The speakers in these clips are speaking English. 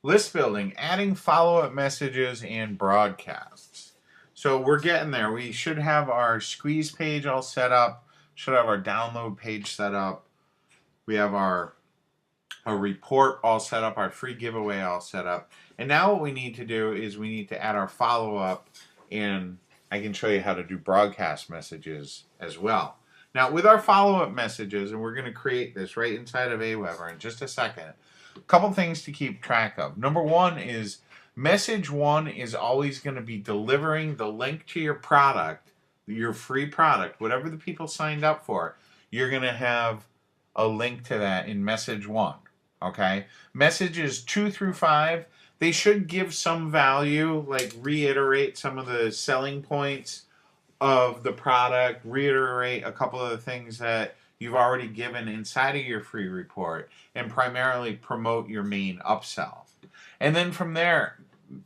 List building, adding follow-up messages and broadcasts. So we're getting there. We should have our squeeze page all set up, should have our download page set up. We have our report all set up, our free giveaway all set up. And now what we need to do is we need to add our follow-up, and I can show you how to do broadcast messages as well. Now with our follow-up messages, and we're going to create this right inside of Aweber in just a second, a couple things to keep track of. Number one is message one is always going to be delivering the link to your product, your free product, whatever the people signed up for. You're going to have a link to that in message one. Okay? Messages 2 through 5, they should give some value, like reiterate some of the selling points of the product, reiterate a couple of the things that you've already given inside of your free report, and primarily promote your main upsell. And then from there,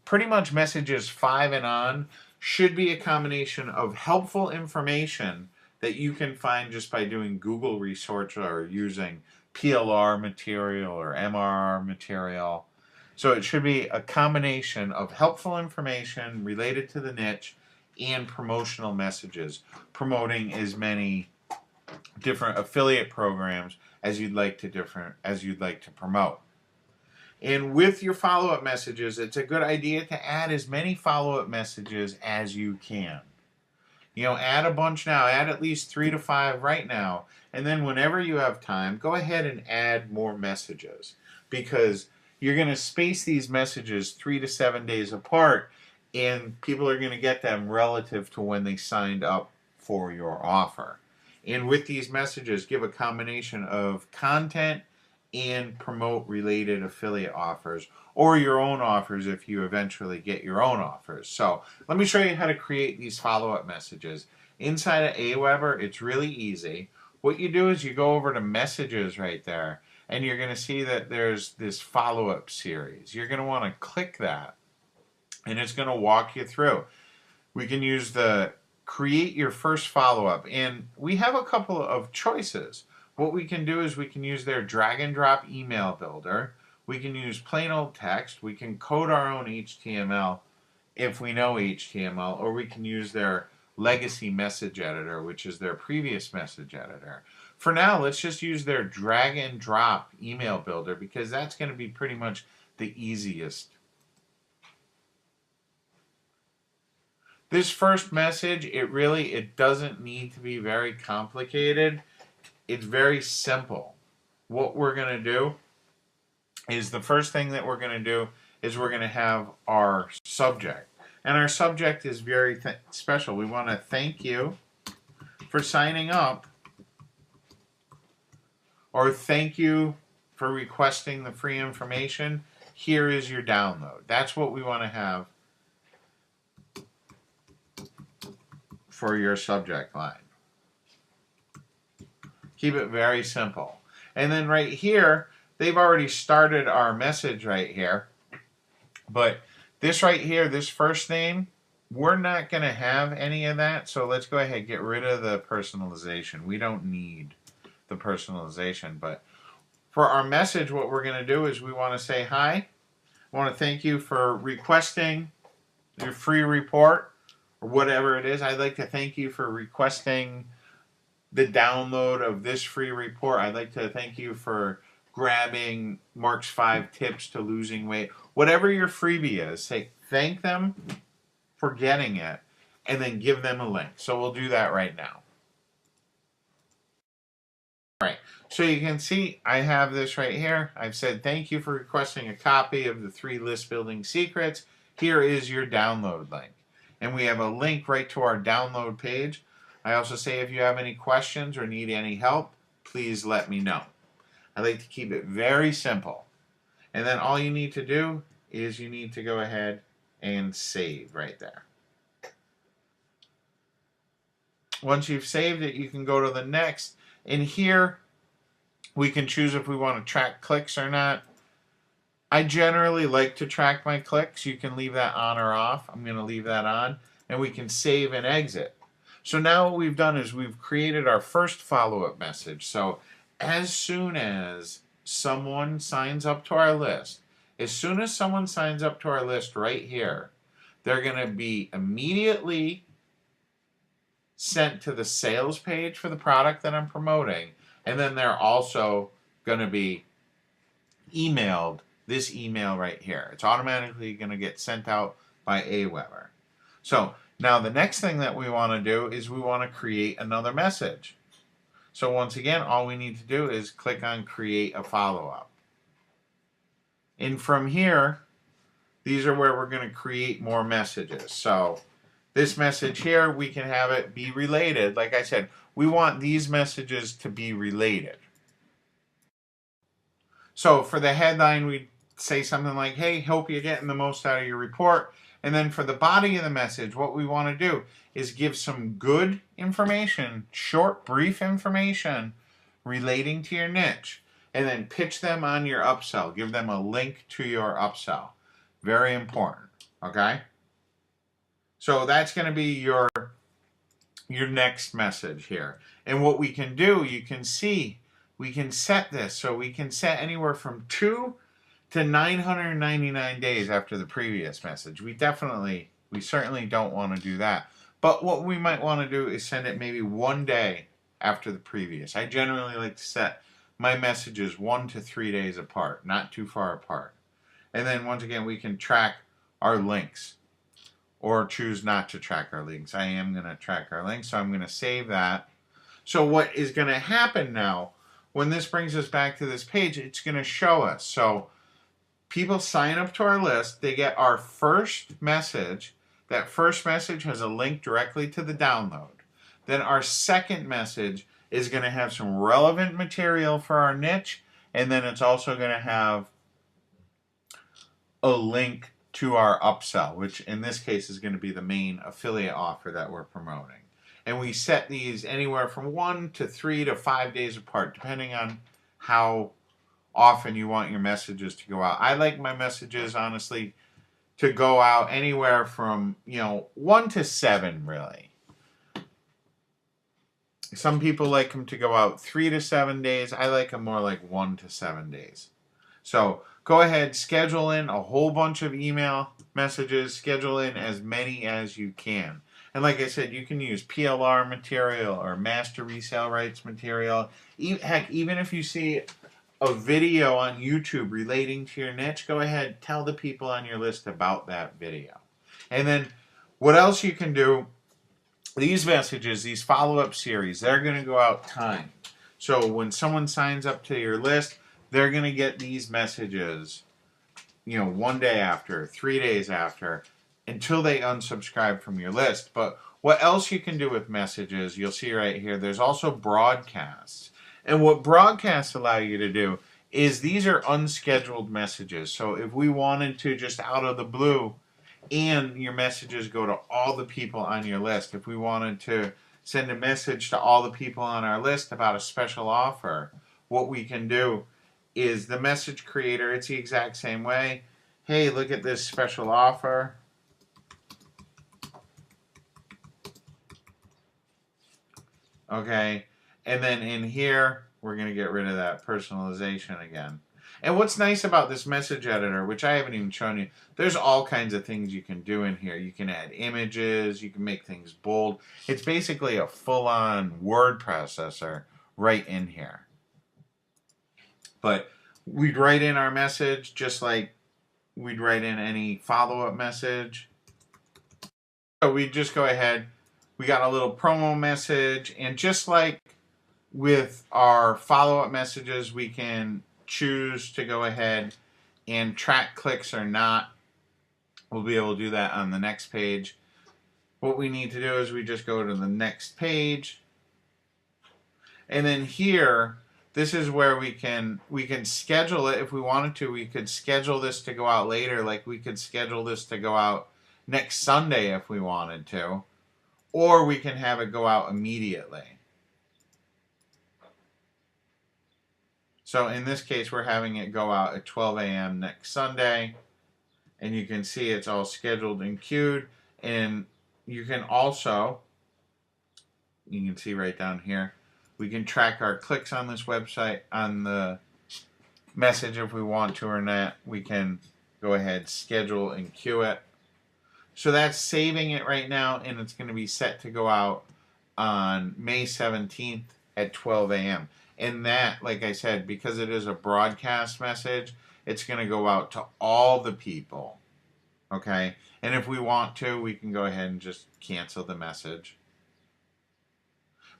pretty much messages 5 and on should be a combination of helpful information that you can find just by doing Google research or using PLR material or MRR material. So it should be a combination of helpful information related to the niche and promotional messages, promoting as many different affiliate programs as you'd like to promote. And with your follow-up messages, it's a good idea to add as many follow-up messages as you can. You know, add a bunch now, add at least 3 to 5 right now, and then whenever you have time, go ahead and add more messages, because you're going to space these messages 3 to 7 days apart, and people are going to get them relative to when they signed up for your offer. And with these messages, give a combination of content and promote related affiliate offers, or your own offers if you eventually get your own offers. So let me show you how to create these follow-up messages. Inside of Aweber, it's really easy. What you do is you go over to messages right there, and you're going to see that there's this follow-up series. You're going to want to click that, and it's going to walk you through. We can use the create your first follow-up, and we have a couple of choices. What we can do is we can use their drag and drop email builder. We can use plain old text. We can code our own HTML if we know HTML, or we can use their legacy message editor, which is their previous message editor. For now, let's just use their drag and drop email builder, because that's going to be pretty much the easiest. This first message, it doesn't need to be very complicated. It's very simple. What we're going to do is the first thing that we're going to do is we're going to have our subject. And our subject is very special. We want to thank you for signing up, or thank you for requesting the free information. Here is your download. That's what we want to have for your subject line. Keep it very simple. And then right here, they've already started our message right here. But this right here, this first name, we're not going to have any of that. So let's go ahead and get rid of the personalization. We don't need the personalization. But for our message, what we're going to do is we want to say, hi, I want to thank you for requesting your free report, or whatever it is. I'd like to thank you for requesting the download of this free report. I'd like to thank you for grabbing Mark's 5 tips to losing weight. Whatever your freebie is, say thank them for getting it, and then give them a link. So we'll do that right now. All right, so you can see I have this right here. I've said thank you for requesting a copy of the 3 list building secrets. Here is your download link. And we have a link right to our download page. I also say if you have any questions or need any help, please let me know. I like to keep it very simple. And then all you need to do is you need to go ahead and save right there. Once you've saved it, you can go to the next. And here we can choose if we want to track clicks or not. I generally like to track my clicks. You can leave that on or off. I'm going to leave that on. And we can save and exit. So now what we've done is we've created our first follow-up message. So as soon as someone signs up to our list As soon as someone signs up to our list right here, they're going to be immediately sent to the sales page for the product that I'm promoting, and then they're also going to be emailed this email right here. It's automatically going to get sent out by Aweber. So now the next thing that we want to do is we want to create another message. So once again, all we need to do is click on create a follow-up. And from here, these are where we're going to create more messages. So this message here, we can have it be related. Like I said, we want these messages to be related. So for the headline, we say something like, hey, hope you're getting the most out of your report. And then for the body of the message, what we want to do is give some good information, short, brief information relating to your niche. And then pitch them on your upsell. Give them a link to your upsell. Very important, okay? So that's going to be your next message here. And what we can do, you can see, we can set this. So we can set anywhere from 2 to 999 days after the previous message. We certainly don't want to do that. But what we might want to do is send it maybe 1 day after the previous. I generally like to set my messages 1 to 3 days apart, not too far apart. And then once again, we can track our links or choose not to track our links. I am going to track our links, so I'm going to save that. So what is going to happen now, when this brings us back to this page, it's going to show us. So people sign up to our list, they get our first message. That first message has a link directly to the download. Then our second message is going to have some relevant material for our niche, and then it's also going to have a link to our upsell, which in this case is going to be the main affiliate offer that we're promoting. And we set these anywhere from 1 to 3 to 5 days apart, depending on how often you want your messages to go out. I like my messages, honestly, to go out anywhere from, 1 to 7, really. Some people like them to go out 3 to 7 days. I like them more like 1 to 7 days. So go ahead, schedule in a whole bunch of email messages, schedule in as many as you can. And like I said, you can use PLR material or master resale rights material. Heck, even if you see a video on YouTube relating to your niche, go ahead, tell the people on your list about that video. And then what else you can do, these messages, these follow-up series, they're going to go out timed. So when someone signs up to your list, they're going to get these messages, 1 day after, 3 days after, until they unsubscribe from your list. But what else you can do with messages, you'll see right here, there's also broadcasts. And what broadcasts allow you to do is these are unscheduled messages. So if we wanted to just out of the blue, and your messages go to all the people on your list, if we wanted to send a message to all the people on our list about a special offer, what we can do is the message creator, it's the exact same way. Hey, look at this special offer. Okay, and then in here, we're going to get rid of that personalization again. And what's nice about this message editor, which I haven't even shown you, there's all kinds of things you can do in here. You can add images, you can make things bold. It's basically a full-on word processor right in here. But we'd write in our message just like we'd write in any follow-up message. So we'd just go ahead, we got a little promo message, and just like with our follow-up messages, we can choose to go ahead and track clicks or not. We'll be able to do that on the next page. What we need to do is we just go to the next page, and then here, this is where we can schedule it if we wanted to. We could schedule this to go out later, like we could schedule this to go out next Sunday if we wanted to, or we can have it go out immediately. So in this case, we're having it go out at 12 a.m. next Sunday. And you can see it's all scheduled and queued. And you can also, you can see right down here, we can track our clicks on this website, on the message if we want to or not. We can go ahead, schedule, and queue it. So that's saving it right now, and it's going to be set to go out on May 17th at 12 a.m. And that, like I said, because it is a broadcast message, it's going to go out to all the people. Okay? And if we want to, we can go ahead and just cancel the message.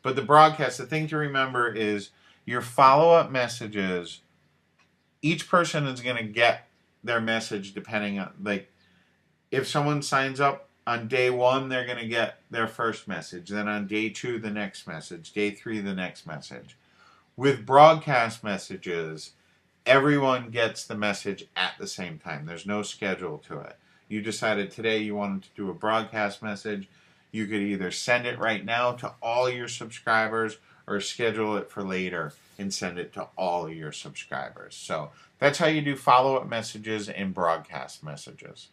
But the broadcast, the thing to remember is your follow-up messages, each person is going to get their message depending on, like, if someone signs up on day 1, they're going to get their first message. Then on day 2, the next message. Day 3, the next message. With broadcast messages, everyone gets the message at the same time. There's no schedule to it. You decided today you wanted to do a broadcast message. You could either send it right now to all your subscribers or schedule it for later and send it to all of your subscribers. So that's how you do follow-up messages and broadcast messages.